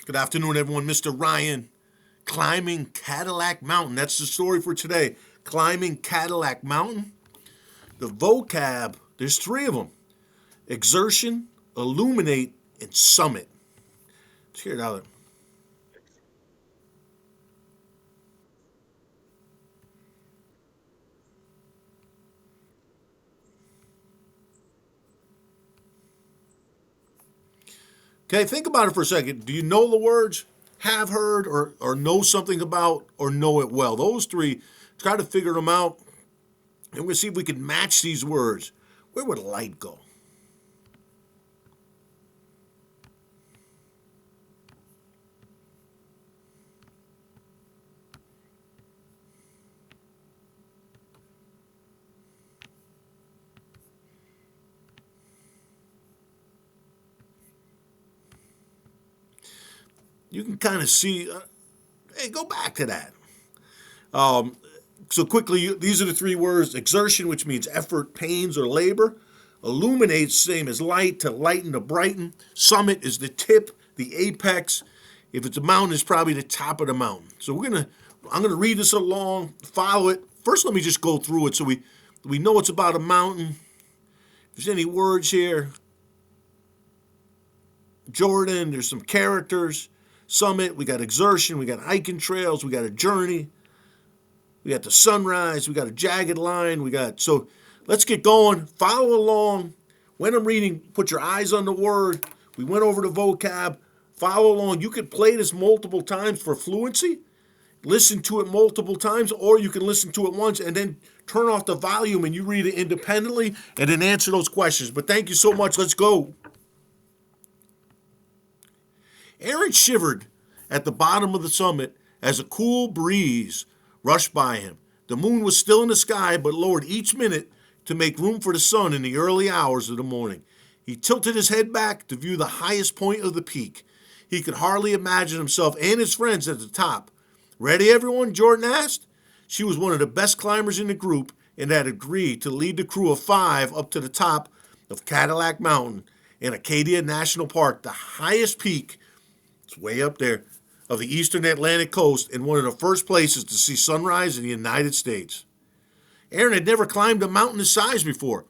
Good afternoon, everyone. Mr. Ryan, climbing Cadillac Mountain. That's the story for today. Climbing Cadillac Mountain. The vocab, there's three of them: exertion, illuminate, and summit. Let's hear it out. Okay, think about it for a second. Do you know the words? Have heard or know something about or know it well? Those three, try to figure them out. And we'll see if we can match these words. Where would light go? You can kind of see. Hey, go back to that. So quickly, these are the three words: exertion, which means effort, pains, or labor. Illuminate, same as light, to lighten, to brighten. Summit is the tip, the apex. If it's a mountain, it's probably the top of the mountain. So I'm gonna read this along, follow it. First, let me just go through it so we know it's about a mountain. If there's any words here, Jordan, there's some characters. Summit, we got exertion, we got hiking trails, we got a journey, we got the sunrise, we got a jagged line, so let's get going. Follow along. When I'm reading, put your eyes on the word. We went over the vocab. Follow along. You could play this multiple times for fluency. Listen to it multiple times, or you can listen to it once and then turn off the volume and you read it independently and then answer those questions. But thank you so much. Let's go. Aaron shivered at the bottom of the summit as a cool breeze rushed by him. The moon was still in the sky, but lowered each minute to make room for the sun in the early hours of the morning. He tilted his head back to view the highest point of the peak. He could hardly imagine himself and his friends at the top. Ready, everyone? Jordan asked. She was one of the best climbers in the group and had agreed to lead the crew of 5 up to the top of Cadillac Mountain in Acadia National Park, the highest peak, it's way up there, of the eastern Atlantic coast and one of the first places to see sunrise in the United States. Aaron had never climbed a mountain this size before.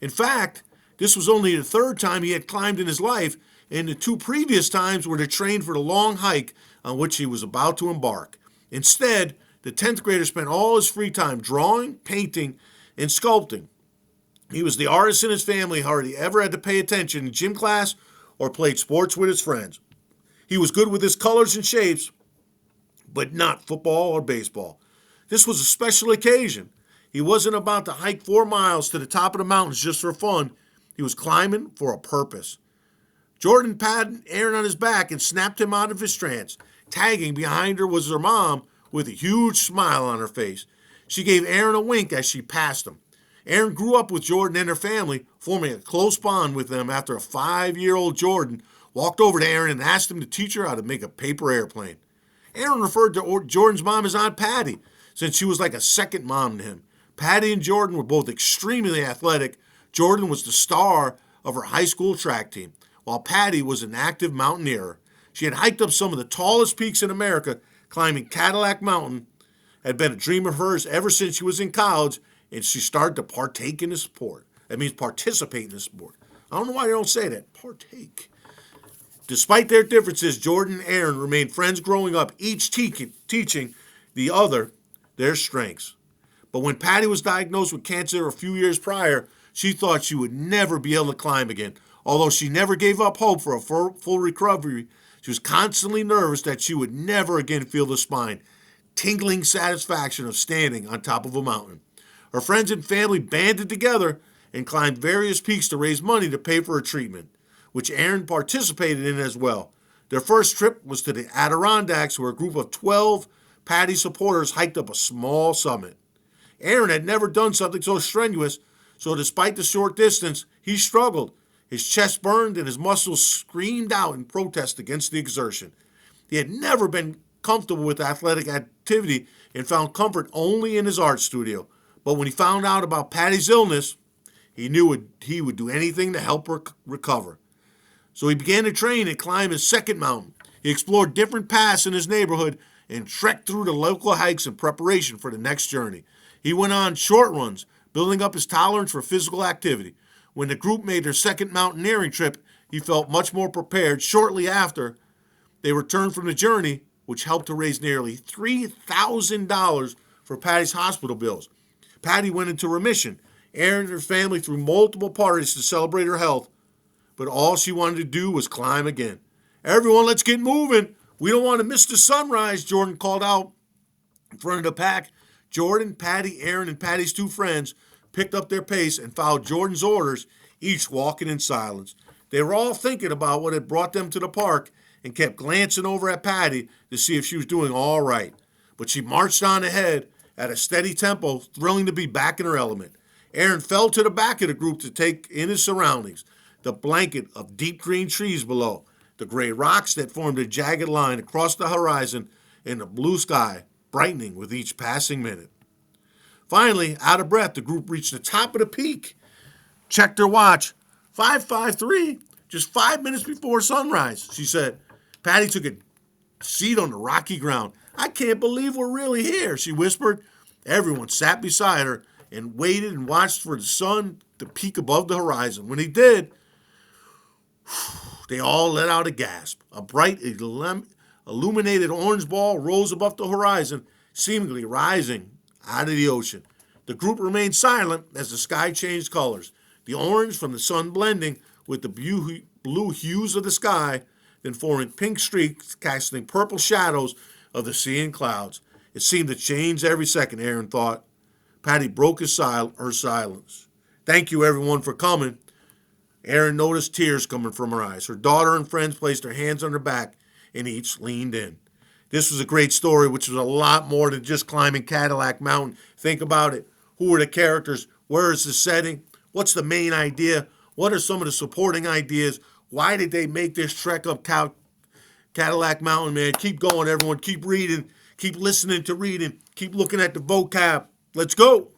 In fact, this was only the third time he had climbed in his life, and the 2 previous times were to train for the long hike on which he was about to embark. Instead, the 10th grader spent all his free time drawing, painting, and sculpting. He was the artist in his family, hardly ever had to pay attention in gym class or played sports with his friends. He was good with his colors and shapes, but not football or baseball. This was a special occasion. He wasn't about to hike 4 miles to the top of the mountains just for fun. He was climbing for a purpose. Jordan patted Aaron on his back and snapped him out of his trance. Tagging behind her was her mom with a huge smile on her face. She gave Aaron a wink as she passed him. Aaron grew up with Jordan and her family, forming a close bond with them after a 5-year-old Jordan walked over to Aaron and asked him to teach her how to make a paper airplane. Aaron referred to Jordan's mom as Aunt Patty, since she was like a second mom to him. Patty and Jordan were both extremely athletic. Jordan was the star of her high school track team, while Patty was an active mountaineer. She had hiked up some of the tallest peaks in America. Climbing Cadillac Mountain had been a dream of hers ever since she was in college, and she started to partake in the sport. That means participate in the sport. I don't know why they don't say that. Partake. Despite their differences, Jordan and Aaron remained friends growing up, each teaching the other their strengths. But when Patty was diagnosed with cancer a few years prior, she thought she would never be able to climb again. Although she never gave up hope for a full recovery, she was constantly nervous that she would never again feel the spine, tingling satisfaction of standing on top of a mountain. Her friends and family banded together and climbed various peaks to raise money to pay for her treatment, which Aaron participated in as well. Their first trip was to the Adirondacks, where a group of 12 Patty supporters hiked up a small summit. Aaron had never done something so strenuous, so despite the short distance, he struggled. His chest burned and his muscles screamed out in protest against the exertion. He had never been comfortable with athletic activity and found comfort only in his art studio. But when he found out about Patty's illness, he knew he would do anything to help her recover. So he began to train and climb his second mountain. He explored different paths in his neighborhood and trekked through the local hikes in preparation for the next journey. He went on short runs, building up his tolerance for physical activity. When the group made their second mountaineering trip, he felt much more prepared. Shortly after, they returned from the journey, which helped to raise nearly $3,000 for Patty's hospital bills. Patty went into remission. Erin and her family threw multiple parties to celebrate her health, but all she wanted to do was climb again. Everyone, let's get moving. We don't want to miss the sunrise, Jordan called out in front of the pack. Jordan, Patty, Erin, and Patty's two friends picked up their pace and followed Jordan's orders, each walking in silence. They were all thinking about what had brought them to the park and kept glancing over at Patty to see if she was doing all right. But she marched on ahead at a steady tempo, thrilling to be back in her element. Erin fell to the back of the group to take in his surroundings, the blanket of deep green trees below, the gray rocks that formed a jagged line across the horizon, and the blue sky brightening with each passing minute. Finally, out of breath, the group reached the top of the peak, checked their watch. 5:53, just 5 minutes before sunrise, she said. Patty took a seat on the rocky ground. I can't believe we're really here, she whispered. Everyone sat beside her and waited and watched for the sun to peak above the horizon. When he did, they all let out a gasp. A bright, illuminated orange ball rose above the horizon, seemingly rising out of the ocean. The group remained silent as the sky changed colors, the orange from the sun blending with the blue hues of the sky, then forming pink streaks casting purple shadows of the sea and clouds. It seemed to change every second, Erin thought. Patty broke her silence. Thank you, everyone, for coming. Erin noticed tears coming from her eyes. Her daughter and friends placed their hands on her back and each leaned in. This was a great story, which was a lot more than just climbing Cadillac Mountain. Think about it. Who are the characters? Where is the setting? What's the main idea? What are some of the supporting ideas? Why did they make this trek up Cadillac Mountain, man? Keep going, everyone. Keep reading. Keep listening to reading. Keep looking at the vocab. Let's go.